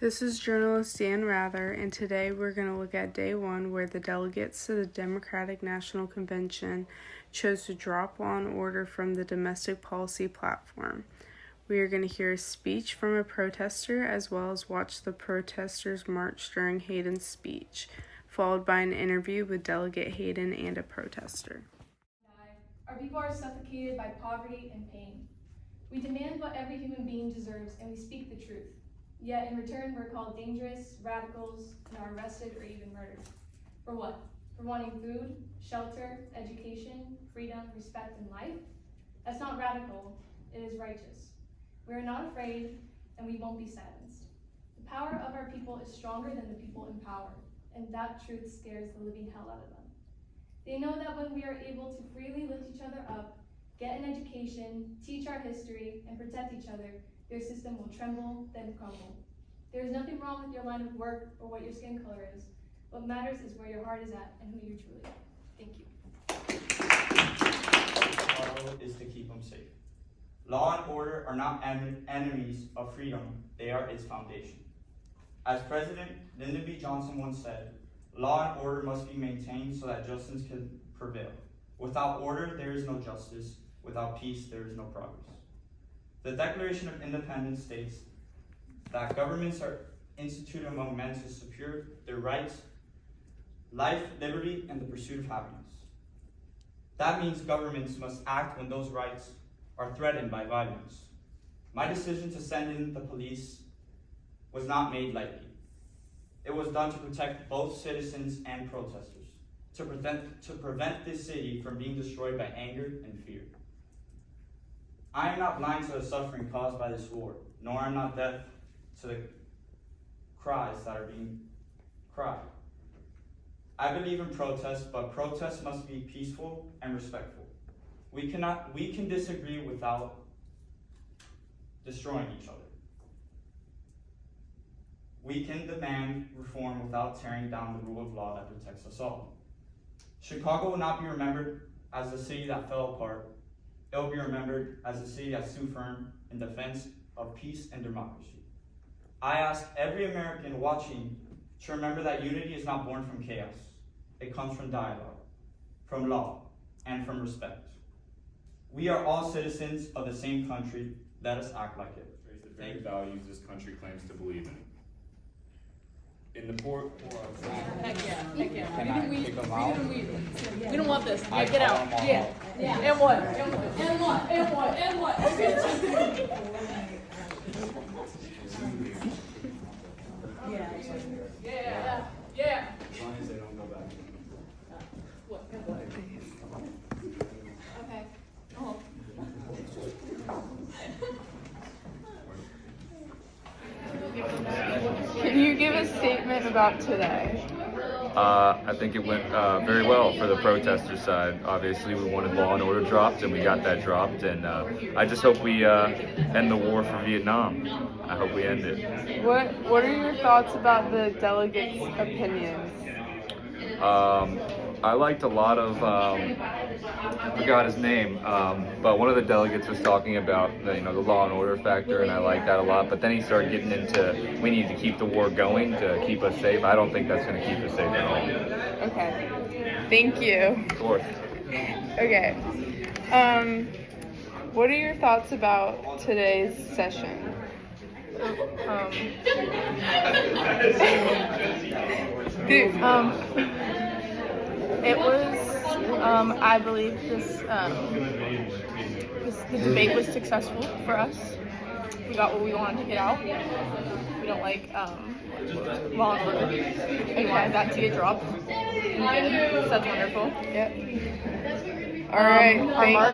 This is journalist Dan Rather, and today we're going to look at day one where the delegates to the Democratic National Convention chose to drop law and order from the domestic policy platform. We are going to hear a speech from a protester as well as watch the protesters march during Hayden's speech, followed by an interview with Delegate Hayden and a protester. Our people are suffocated by poverty and pain. We demand what every human being deserves, and we speak the truth. Yet in return, we're called dangerous, radicals, and are arrested or even murdered. For what? For wanting food, shelter, education, freedom, respect, and life? That's not radical, it is righteous. We are not afraid, and we won't be silenced. The power of our people is stronger than the people in power, and that truth scares the living hell out of them. They know that when we are able to freely lift each other up, get an education, teach our history, and protect each other, their system will tremble, then crumble. There is nothing wrong with your line of work or what your skin color is. What matters is where your heart is at and who you truly are. Thank you. Our goal is to keep them safe. Law and order are not enemies of freedom, they are its foundation. As President Lyndon B. Johnson once said, law and order must be maintained so that justice can prevail. Without order, there is no justice. Without peace, there is no progress. The Declaration of Independence states that governments are instituted among men to secure their rights, life, liberty, and the pursuit of happiness. That means governments must act when those rights are threatened by violence. My decision to send in the police was not made lightly. It was done to protect both citizens and protesters, to prevent this city from being destroyed by anger and fear. I am not blind to the suffering caused by this war, nor am I not deaf to the cries that are being cried. I believe in protest, but protests must be peaceful and respectful. We can disagree without destroying each other. We can demand reform without tearing down the rule of law that protects us all. Chicago will not be remembered as a city that fell apart. It will be remembered as a city that stood firm in defense of peace and democracy. I ask every American watching to remember that unity is not born from chaos. It comes from dialogue, from law, and from respect. We are all citizens of the same country. Let us act like it. The very values this country claims to believe in. In the port. Heck yeah. Can I kick them out? We don't want this. I Get call out. them all. Yeah. And what? Okay. Yeah. As long as they don't go back. What? Okay. Oh. Can you give a statement about today? I think it went very well for the protester side. Obviously, we wanted law and order dropped, and we got that dropped. And I just hope we end the war for Vietnam. I hope we end it. What are your thoughts about the delegates' opinions? I liked a lot of, I forgot his name, but one of the delegates was talking about the law and order factor, and I liked that a lot. But then he started getting into, we need to keep the war going to keep us safe. I don't think that's going to keep us safe at all. Okay. Thank you. Of course. Okay. What are your thoughts about today's session? It was, I believe the debate was successful for us. We got what we wanted to get out. We don't like law and order. We wanted that to get dropped. We did. So that's wonderful. Yep. All right. Our